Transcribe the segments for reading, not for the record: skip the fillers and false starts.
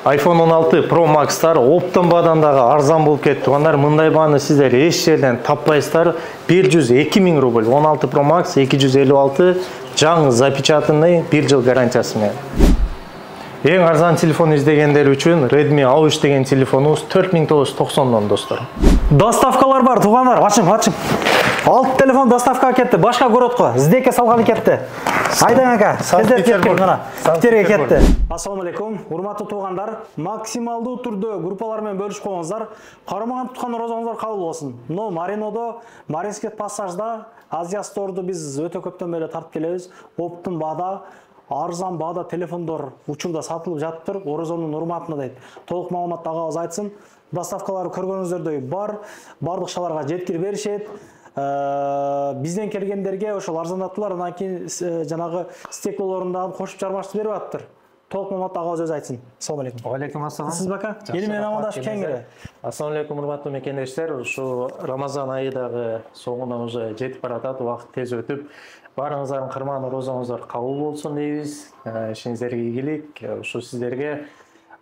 iPhone 16 Pro Max'тар оптом бадандагы арзан болуп кетти. Тугандар, мындай бааны сиздер эч жерден таппайсыздар. 102 000 рубль. 16 Pro Max 256, жаңы запечатанный, 1 жыл гарантиясы менен. Эң арзан телефон издегендер үчүн Redmi A3 деген телефонубуз 4990 достор. Доставкалар бар, тугандар, ачым. Алты телефон доставка кетти, башка городко, издекке салганы кетти. Айдан ака, сиздер кеткен мына. Питерге кетти. Ассаламу алейкум, урматтуу туугандар. Максималдуу түрдө группалар менен бөлүшүп коюңуздар. Карамаган туткан розоңуздар кабыл болсун. Но Маринодо, Маринский пассажда Азия Store'ду биз өтө көптөн бери тартып келебиз. Оптун баада, арзан баада телефондор учурда сатылып жатыптыр. Орозонун урматына дейт. Толук маалымат агабыз айтсын. Доставкалары көргөнүңүздөрдөй бар. Бардык шаларга жеткирип беришет. Бизден келгендерге ошол арзандатуулар анан кийин жанагы стеклолорундан кошуп жармаштырып берип атыптыр. Толук маалымат агабыз өзү айтсын. Ассаламу алейкум. Алейкум ассалам. Сиз бака? Эл менен амандашып кеңире. Ассаламу алейкум, урматтуу мекендештер. Ушу Рамазан айы дагы соңуна уже жетип баратат, убакыт тез өтүп, баарыңыздардын кырман розоңуздар кабыл болсун дейбиз. Ишиңиздерге ийгилик. Ушу сиздерге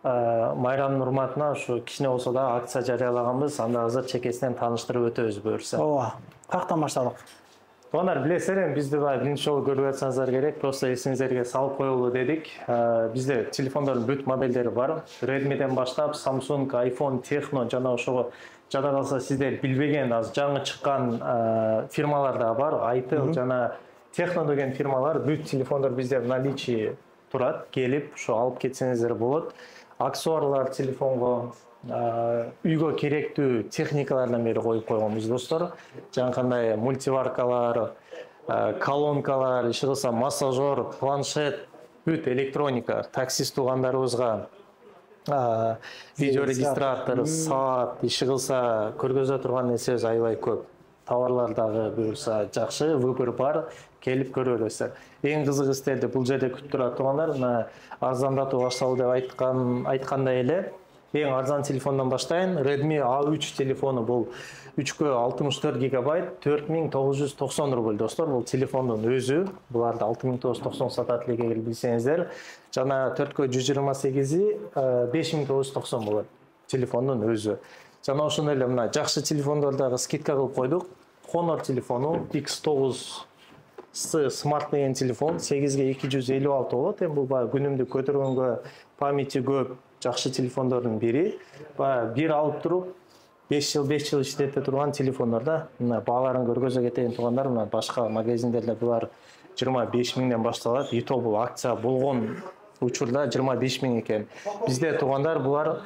майрамдын урматына ушу кичине болсо да акция жарыялаганбыз. Анда азыр чекесинен тааныштырып өтөбүз буюрса. Ооба. Каяктан баштадык? Тугандар, билесиздер, бизди биринчи жолу көрүп атсаңыздар керек, просто эсиңиздерге салып коелу дедик. Бизде телефондордун бүт модельдери бар. Redmi'ден баштап Samsung, iPhone, Techno жана ошого жада калса сиздер билбеген аз жаңы чыккан фирмалар да бар. Itel жана Techno деген фирмалар бүт телефондор бизде в наличии турат. Келип, ошо алып кетсеңиздер болот. Аксессуарлар телефонго үйгө керектүү техникалардан бери коюп койгонбуз достор. Жаңкандай мультиваркалар, колонкалар, иши кылса массажер, планшет, бүт электроника, таксист туугандарыбызга видеорегистратор, саат, иши кылса көргөзө турган нерсебиз аябай көп. Товарлар дагы буюрса жакшы, выбор бар, келип көрө бересиздер. Эң кызык истерди бул жерде күтүп турат туугандар. Мына арзандатуу башталды деп айткандай эле. Ең арзан телефондан баштайын. Redmi A3 телефону бұл 3-кө 64 гигабайт 4990 рубль достор. Бұл телефондың өзі. Бұларды 6990 сатат эле билсеңиздер. Жана 4-кө 128-и 5990 болады. Телефондың өзі. Жана ошондой эле мына жакшы телефондордогу скидка кылып койдук. Honor телефону X9 Smart деген телефон 8-ге 256 болот. Эми бул күнүмдүк көтөргөнгө памяти көп жакшы телефондордун бири. Бир алып туруп 5 жыл иштете турган телефондорда мына бааларын көргөзө кетейин туугандар. Мына башка магазиндерде булар 25 000ден башталат. И то бул акция болгон учурда 25 000 экен. Бизде туугандар булар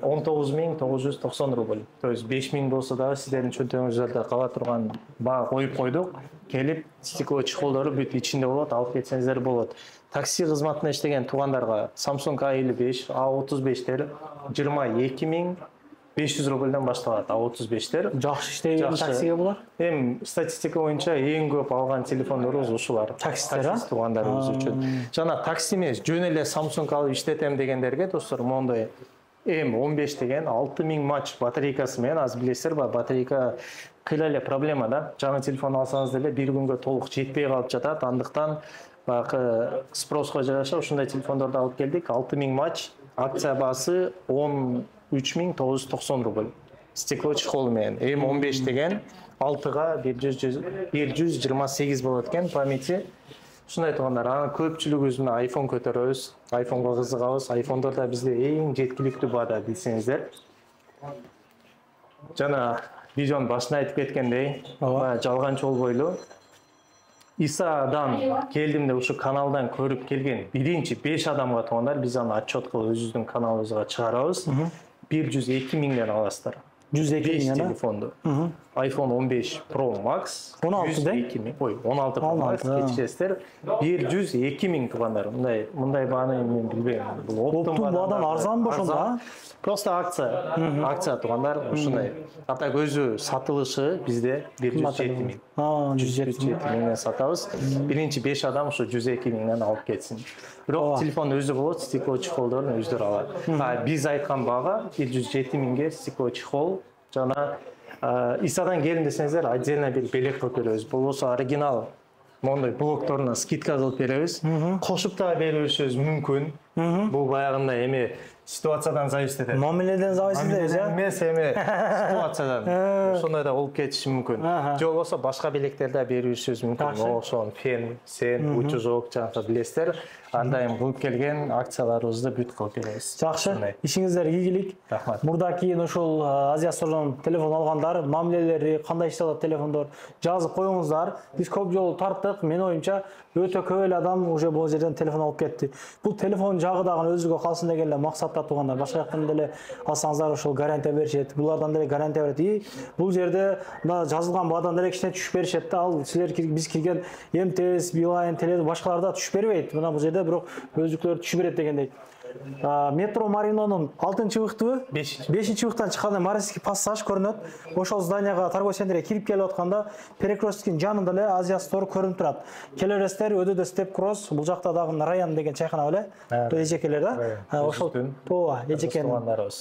19990 рубль. То есть 5 000 болсо дагы сиздердин чөнтөгүңүздөрдө кала турган баа коюп койдук. Келип стекло чехолдору бүт ичинде болот, алып кетсеңиздер болот. Такси кызматына иштеген туугандарга Samsung A55, A35тер 22 500 рубльден башталат. A35тер Жакшы иштеген таксиге булар? Эми статистика боюнча эң көп алган телефондорубуз ушулар. Таксистер, туугандарыбыз үчүн. Жана такси эмес, жөн эле Samsung алып иштетем дегендерге достор, мондой M15 деген 6000 мАч батарейкасы менен, аз билесиздер ба, батарейка кыйла эле проблема да. Жаңы телефон алсаңыз деле бир күнгө толук жетпей калып жатат. Андыктан спроско жараша ушундай телефондорду алып келдик. 6000 мАч, акция баасы 13990 рубль. Стекло чехолу менен. M15 деген 6га 128 болот экен памяти. Ушундай туугандар, анан көпчүлүгүбүз мына iPhone көтөрөбүз, iPhone'го кызыгабыз. iPhone'дорда бизде эң жеткиликтүү баада билсеңиздер. Жана видеонун башында айтып кеткендей, жалганчы болбойлу. Исадан келдим деп ушу каналдан көрүп келген биринчи 5 адамга туугандар биз аны отчет кылып өзүбүздүн каналыбызга чыгарабыз. 102 000ден аласыздар. 102 000 телефонду. iPhone 15 Pro Max 16 Pro Max кечиресиздер. 102 000 туугандар. Мындай бааны мен билбейм. Бул оптун баадан арзанбы ошондо? Просто акция туугандар, ушундай. Ата көзү сатылышы бизде 107 000. 107 000ден сатабыз. Биринчи 5 адам ушу 102 000ден алып кетсин. Бирок телефон өзү болот, стекло чехолдорун өздөрү алат. Биз айткан баага 107 000ге стекло чехол жана Исадан келин десеңиздер, отдельно бир белек кылып беребиз. Бул болсо оригинал мондой блокторуна скидка кылып беребиз. Кошуп да беришибиз мүмкүн. Бул баягындай эми ситуациядан зависит этет. Мамиледен зависит этет, Эмес, ситуациядан. Ошондой да болуп кетиши мүмкүн. Же болбосо башка билектерди берүүсүбүз мүмкүн. Ошон фен, сен, учужок жанагы билесиздер. Ар дайым кылып келген акцияларыбызды бүт кылып беребиз. Жакшы, ишиңиздер ийгилик. Рахмат. Мурда кийин ошол Азия Стордон телефон алгандар, мамилелери кандай иштеп атат телефондор жазып коюңуздар. Биз көп жолу тарттык. Менин оюмча өтө көп эле адам уже бул жерден телефон алып кетти. Бул телефон жагы дагы өзүгө калсын деген эле максатта туугандар. Башка жактан деле алсаңыздар ошол гарантия беришет. Булардан деле гарантия берет. И бул жерде мына жазылган баадан деле кичине түшүп беришет да. Ал силер биз кирген МТС, Билайн, Теле башкаларда түшүп бербейт. Мына бул жерде бирок өзүклөр түшүп берет дегендей. Метро Маринонун 6-выктыбы, 5-выктан чыкканда Марийский пассаж көрүнөт. Ошол зданияга торговый центрге кирип келип атканда перекресткин жанында эле Азия Стор көрүнүп турат. Келересиздер өдөдө Step Cross, бул жакта дагы район деген чайкана беле? Эжекелер да. Ошол тоо эжекен.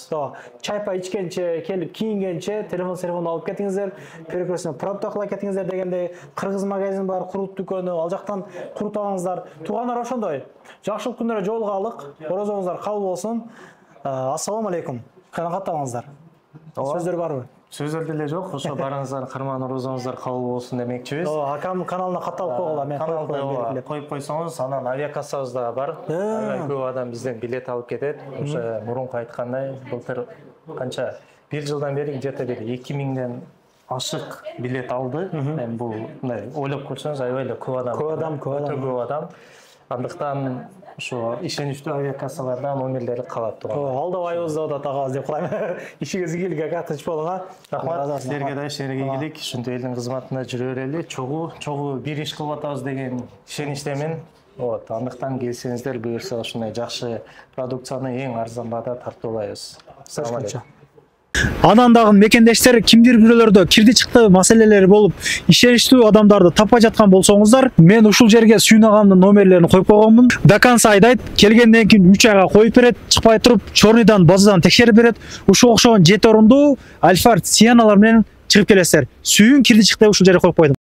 Тоо чайпа ичкенче, келип кийингенче телефон алып кетиңиздер. Перекресттен продукт кыла кетиңиздер дегендей кыргыз магазин бар, курут дүкөнү, ал жактан курут алыңыздар. Туугандар ошондой. Жакшылык күндөрү жолугалык. Орозоңуздар кабыл болсун. Ассаламу алейкум. Канагаттабаңыздар. Сөздөр барбы? Сөздөр деле жок. Ошо барыңыздар, кырман орозоңуздар кабыл болсун демекчибиз. Акам каналына катталып койгула. Мен коюп койсоңуз, анан авиакассабыз да бар. Көп адам бизден билет алып кетет. Ошо мурунку айткандай, былтыр канча 1 жылдан бери где-то 2000ден ашык билет алды. Эми бул мындай ойлоп көрсөңүз, аябай эле көп адам. Андыктан ошо ишеничтүү авиакассаларда номерлери калат турат. Алдабайбыз деп атабыз деп кылайм. Ишиңиз ийгилик ака, тынч болуңа. Рахмат. Силерге да иштериңизге ийгилик. Ушундай элдин кызматында жүрө берели. Чогуу бир иш кылып атабыз деген ишеничтемин. Андыктан келсеңиздер, буюрса ушундай жакшы продукцияны эң арзан баада тартуулайбыз. Assalomu alaykum. Анан дагы мекендештер кимдир бирөөлөрдө кирди чыкты маселелери болуп, ишеничтүү адамдарды таппай жаткан болсоңуздар, мен ушул жерге Сүйүн агамдын номерлерин коюп койгонмун. До конца айдайт, келгенден кийин 3 айга коюп берет, чыкпай туруп, чорныйдан базадан текшерип берет. Ушул окшогон 7 орундуу Альфа Сиеналар менен чыгып келесиздер. Сүйүн кирди чыкты ушул жерге коюп койдум.